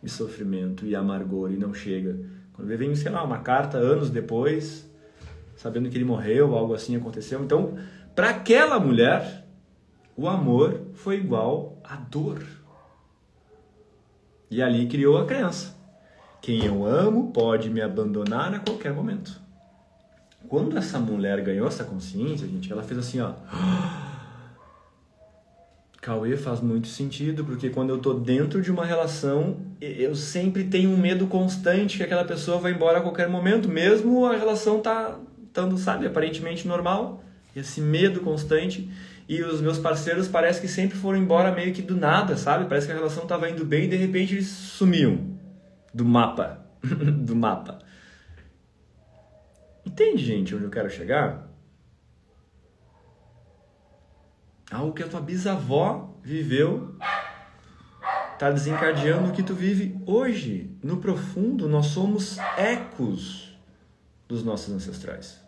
E sofrimento, e amargor, e não chega. Quando vem, sei lá, uma carta anos depois, sabendo que ele morreu, algo assim aconteceu. Então, para aquela mulher, o amor foi igual à dor. E ali criou a crença. Quem eu amo pode me abandonar a qualquer momento. Quando essa mulher ganhou essa consciência, gente, ela fez assim, ó. Cauê, faz muito sentido, porque quando eu tô dentro de uma relação, eu sempre tenho um medo constante que aquela pessoa vai embora a qualquer momento, mesmo a relação estando, sabe, aparentemente normal. Esse medo constante. E os meus parceiros parece que sempre foram embora meio que do nada, sabe? Parece que a relação estava indo bem e de repente eles sumiam do mapa. do mapa. Entende, gente, onde eu quero chegar? Algo que a tua bisavó viveu está desencadeando o que tu vive hoje. No profundo, nós somos ecos dos nossos ancestrais.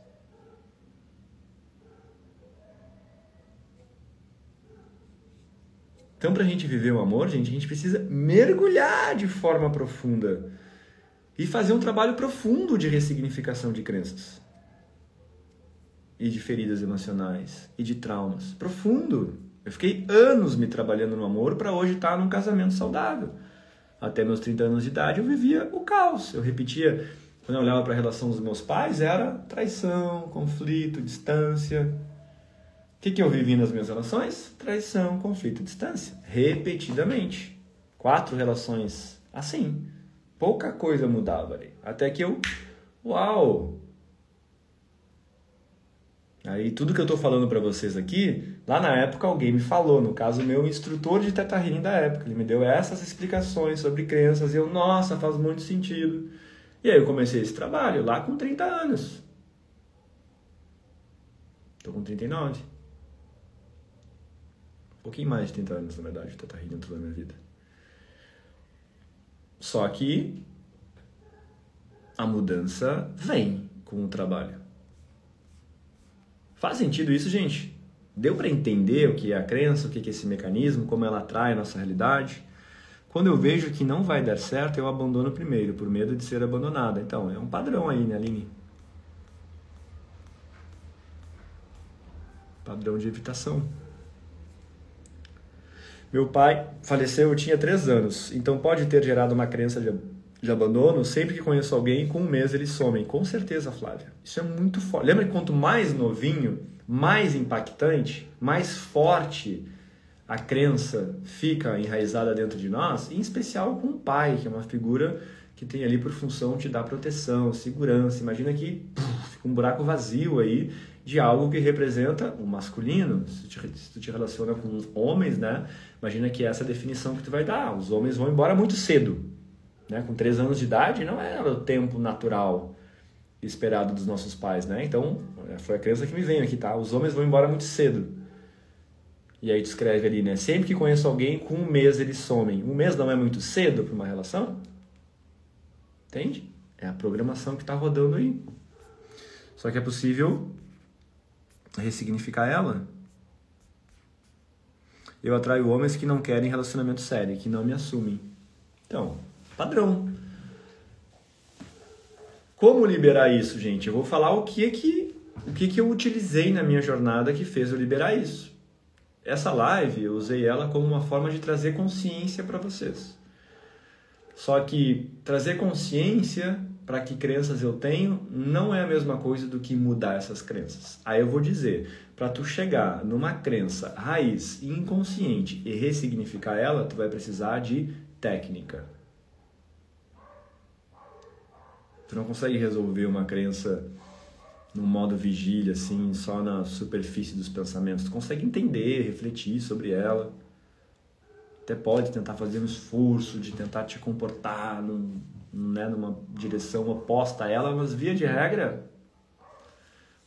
Então, para a gente viver o amor, gente, a gente precisa mergulhar de forma profunda e fazer um trabalho profundo de ressignificação de crenças e de feridas emocionais e de traumas. Profundo. Eu fiquei anos me trabalhando no amor para hoje estar num casamento saudável. Até meus 30 anos de idade eu vivia o caos. Eu repetia, quando eu olhava para a relação dos meus pais, era traição, conflito, distância. O que eu vivi nas minhas relações? Traição, conflito, distância. Repetidamente. 4 relações assim. Pouca coisa mudava ali. Até que uau! Aí tudo que eu tô falando para vocês aqui, lá na época alguém me falou, no caso meu instrutor de Theta Healing da época, ele me deu essas explicações sobre crenças e eu, nossa, faz muito sentido. E aí eu comecei esse trabalho lá com 30 anos. Tô com 39. Um pouquinho mais de 30 anos, na verdade, o Theta Healing entrou na minha vida. Só que a mudança vem com o trabalho. Faz sentido isso, gente? Deu para entender o que é a crença, o que é esse mecanismo, como ela atrai a nossa realidade? Quando eu vejo que não vai dar certo, eu abandono primeiro, por medo de ser abandonada. Então, é um padrão aí, né, Aline? Padrão de evitação. Meu pai faleceu, eu tinha 3 anos, então pode ter gerado uma crença de abandono. Sempre que conheço alguém, com um mês eles somem. Com certeza, Flávia. Isso é muito forte. Lembra que quanto mais novinho, mais impactante, mais forte a crença fica enraizada dentro de nós, em especial com o pai, que é uma figura que tem ali por função te dar proteção, segurança. Imagina que fica um buraco vazio aí de algo que representa o masculino. Se tu te relaciona com homens, né? Imagina que essa é a definição que tu vai dar. Os homens vão embora muito cedo, né? Com 3 anos de idade não era o tempo natural esperado dos nossos pais, né? Então, foi a crença que me veio aqui, tá? Os homens vão embora muito cedo. E aí tu escreve ali, né? Sempre que conheço alguém, com um mês eles somem. Um mês não é muito cedo para uma relação? Entende? É a programação que está rodando aí. Só que é possível ressignificar ela. Eu atraio homens que não querem relacionamento sério, que não me assumem. Então, padrão. Como liberar isso, gente? Eu vou falar o que eu utilizei na minha jornada que fez eu liberar isso. Essa live, eu usei ela como uma forma de trazer consciência para vocês. Só que trazer consciência para que crenças eu tenho não é a mesma coisa do que mudar essas crenças. Aí eu vou dizer, para tu chegar numa crença raiz inconsciente e ressignificar ela, tu vai precisar de técnica. Tu não consegue resolver uma crença no modo vigília, assim, só na superfície dos pensamentos. Tu consegue entender, refletir sobre ela. Até pode tentar fazer um esforço de tentar te comportar numa direção oposta a ela, mas via de regra,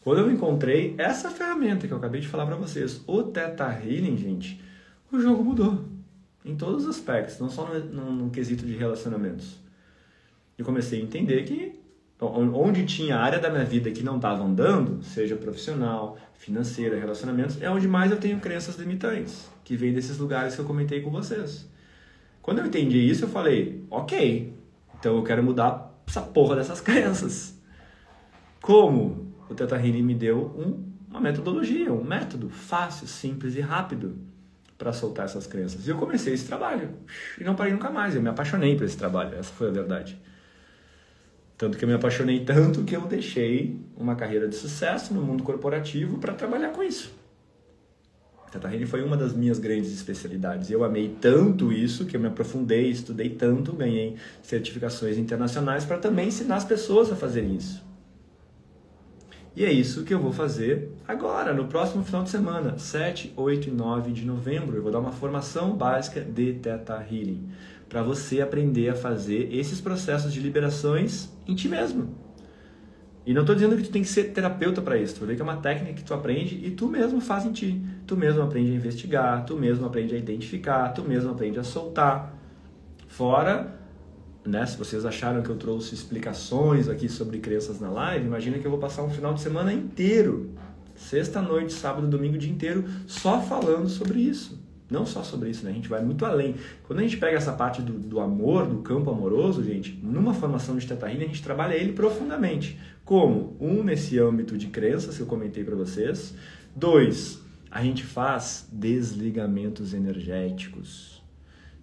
quando eu encontrei essa ferramenta que eu acabei de falar para vocês, o Theta Healing, gente, o jogo mudou. Em todos os aspectos, não só no quesito de relacionamentos. Eu comecei a entender que onde tinha área da minha vida que não estava andando, seja profissional, financeira, relacionamentos, é onde mais eu tenho crenças limitantes, que vem desses lugares que eu comentei com vocês. Quando eu entendi isso, eu falei, ok, então eu quero mudar essa porra dessas crenças. Como? O Theta Healing me deu uma metodologia, um método fácil, simples e rápido para soltar essas crenças. E eu comecei esse trabalho e não parei nunca mais. Eu me apaixonei por esse trabalho, essa foi a verdade. Tanto que eu me apaixonei tanto que eu deixei uma carreira de sucesso no mundo corporativo para trabalhar com isso. Theta Healing foi uma das minhas grandes especialidades. Eu amei tanto isso que eu me aprofundei, estudei tanto, ganhei certificações internacionais para também ensinar as pessoas a fazerem isso. E é isso que eu vou fazer agora, no próximo final de semana, 7, 8 e 9 de novembro. Eu vou dar uma formação básica de Theta Healing, para você aprender a fazer esses processos de liberações em ti mesmo. E não estou dizendo que tu tem que ser terapeuta para isso. Tu vai ver que é uma técnica que tu aprende e tu mesmo faz em ti. Tu mesmo aprende a investigar, tu mesmo aprende a identificar, tu mesmo aprende a soltar. Fora, né, se vocês acharam que eu trouxe explicações aqui sobre crenças na live, imagina que eu vou passar um final de semana inteiro, sexta noite, sábado, domingo, o dia inteiro, só falando sobre isso. Não só sobre isso, né? A gente vai muito além. Quando a gente pega essa parte do amor, do campo amoroso, gente, numa formação de Theta Healing, a gente trabalha ele profundamente. Como? Nesse âmbito de crenças que eu comentei para vocês. 2, a gente faz desligamentos energéticos.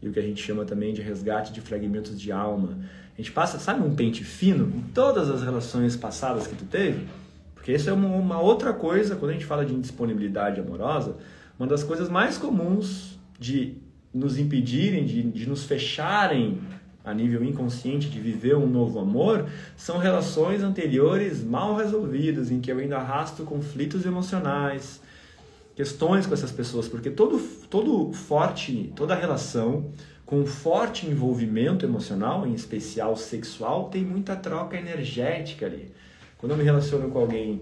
E o que a gente chama também de resgate de fragmentos de alma. A gente passa, sabe, um pente fino em todas as relações passadas que tu teve? Porque isso é uma outra coisa, quando a gente fala de indisponibilidade amorosa, uma das coisas mais comuns de nos impedirem, de nos fecharem a nível inconsciente de viver um novo amor, são relações anteriores mal resolvidas, em que eu ainda arrasto conflitos emocionais, questões com essas pessoas, porque toda relação com forte envolvimento emocional, em especial sexual, tem muita troca energética ali. Quando eu me relaciono com alguém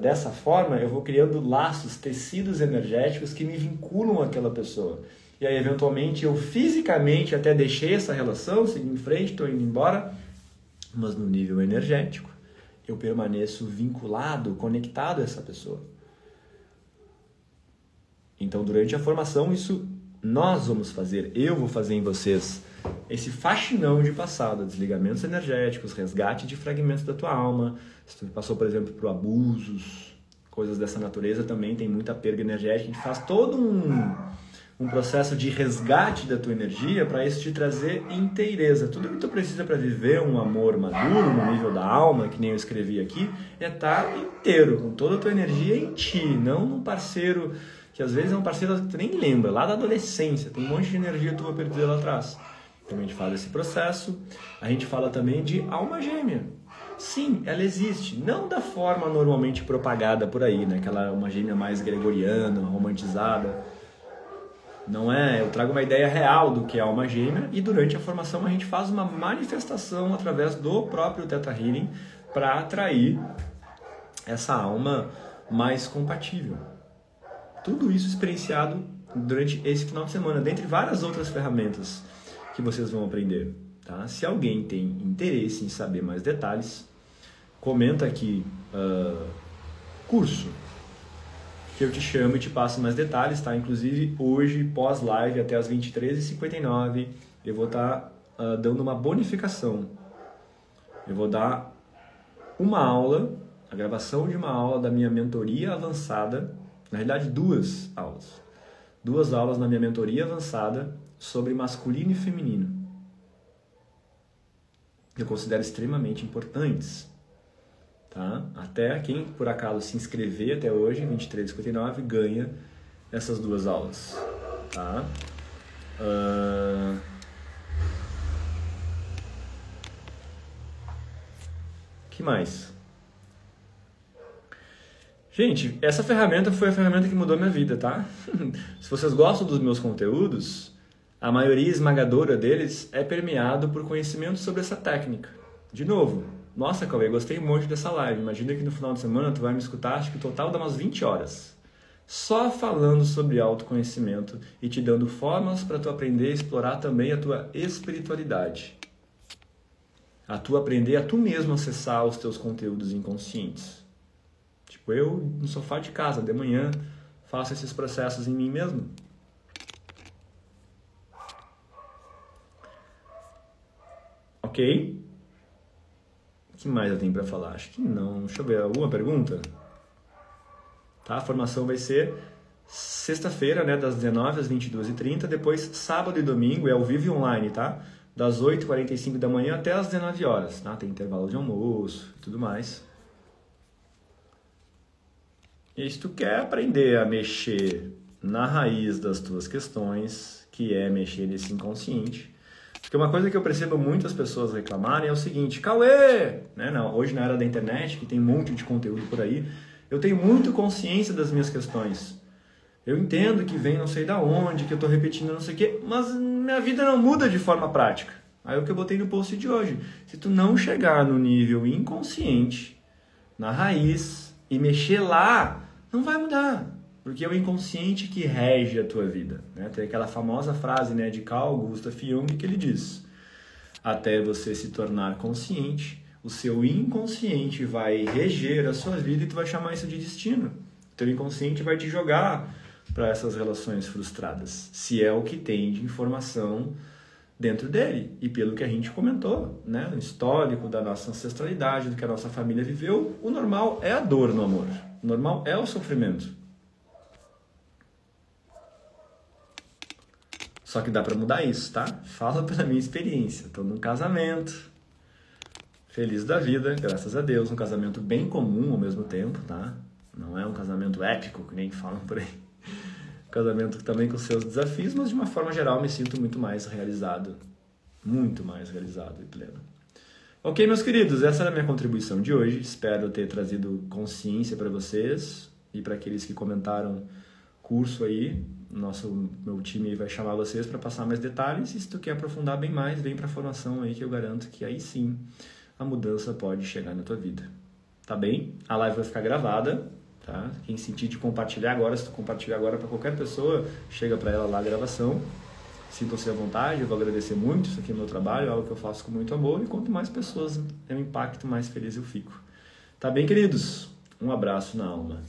dessa forma, eu vou criando laços, tecidos energéticos que me vinculam àquela pessoa. E aí, eventualmente, eu fisicamente até deixei essa relação, segui em frente, estou indo embora, mas no nível energético, eu permaneço vinculado, conectado a essa pessoa. Então, durante a formação, isso nós vamos fazer, eu vou fazer em vocês, esse faxinão de passado, desligamentos energéticos, resgate de fragmentos da tua alma. Se tu passou, por exemplo, por abusos, coisas dessa natureza, também tem muita perda energética. A gente faz todo um processo de resgate da tua energia para isso te trazer inteireza. Tudo que tu precisa para viver um amor maduro no nível da alma, que nem eu escrevi aqui, é estar inteiro, com toda a tua energia em ti, não num parceiro que às vezes é um parceiro que tu nem lembra, lá da adolescência, tem um monte de energia tua perdida lá atrás. Então a gente fala desse processo, a gente fala também de alma gêmea. Sim, ela existe, não da forma normalmente propagada por aí, né? Aquela alma gêmea mais gregoriana, romantizada. Não é, eu trago uma ideia real do que é alma gêmea e durante a formação a gente faz uma manifestação através do próprio Theta Healing para atrair essa alma mais compatível. Tudo isso experienciado durante esse final de semana, dentre várias outras ferramentas que vocês vão aprender. Tá? Se alguém tem interesse em saber mais detalhes, comenta aqui curso, que eu te chamo e te passo mais detalhes. Tá? Inclusive hoje, pós-live, até as 23h59, eu vou estar dando uma bonificação. Eu vou dar uma aula, a gravação de uma aula da minha mentoria avançada. Na realidade, duas aulas. 2 aulas na minha mentoria avançada sobre masculino e feminino. Eu considero extremamente importantes. Tá? Até quem, por acaso, se inscrever até hoje, 23h59, ganha essas 2 aulas. Tá? Que mais? Gente, essa ferramenta foi a ferramenta que mudou minha vida, tá? Se vocês gostam dos meus conteúdos, a maioria esmagadora deles é permeado por conhecimento sobre essa técnica. De novo, nossa, Cauê, gostei muito dessa live. Imagina que no final de semana tu vai me escutar, acho que o total dá umas 20 horas. Só falando sobre autoconhecimento e te dando formas para tu aprender a explorar também a tua espiritualidade. A tu aprender a tu mesmo acessar os teus conteúdos inconscientes. Tipo, eu no sofá de casa, de manhã, faço esses processos em mim mesmo. Ok? O que mais eu tenho para falar? Acho que não. Deixa eu ver, alguma pergunta? Tá? A formação vai ser sexta-feira, né, das 19 às 22h30, depois sábado e domingo, é ao vivo e online, tá? Das 8h45 da manhã até as 19 horas, tá? Tem intervalo de almoço e tudo mais. E se tu quer aprender a mexer na raiz das tuas questões, que é mexer nesse inconsciente, porque uma coisa que eu percebo muitas pessoas reclamarem é o seguinte: Cauê, né? Não, hoje na era da internet, que tem um monte de conteúdo por aí, eu tenho muito consciência das minhas questões. Eu entendo que vem não sei da onde, que eu estou repetindo não sei o quê, mas minha vida não muda de forma prática. Aí é o que eu botei no post de hoje. Se tu não chegar no nível inconsciente, na raiz, e mexer lá, não vai mudar, porque é o inconsciente que rege a tua vida. Né? Tem aquela famosa frase, né, de Carl Gustav Jung que ele diz: até você se tornar consciente, o seu inconsciente vai reger a sua vida e tu vai chamar isso de destino. O teu inconsciente vai te jogar para essas relações frustradas, se é o que tem de informação dentro dele. E pelo que a gente comentou, né, o histórico da nossa ancestralidade, do que a nossa família viveu, o normal é a dor no amor. O normal é o sofrimento. Só que dá pra mudar isso, tá? Fala pela minha experiência. Tô num casamento, feliz da vida, graças a Deus. Um casamento bem comum ao mesmo tempo, tá? Não é um casamento épico, que nem falam por aí. Um casamento também com seus desafios, mas de uma forma geral me sinto muito mais realizado muito mais realizado e pleno. Ok, meus queridos, essa era a minha contribuição de hoje. Espero ter trazido consciência para vocês e para aqueles que comentaram curso aí. Meu time vai chamar vocês para passar mais detalhes. E se tu quer aprofundar bem mais, vem para a formação aí que eu garanto que aí sim a mudança pode chegar na tua vida. Tá bem? A live vai ficar gravada, tá? Quem sentir de compartilhar agora, se tu compartilhar agora para qualquer pessoa, chega para ela lá a gravação. Sintam-se à vontade, eu vou agradecer muito, isso aqui é meu trabalho, é algo que eu faço com muito amor, e quanto mais pessoas eu impacto, mais feliz eu fico. Tá bem, queridos? Um abraço na alma.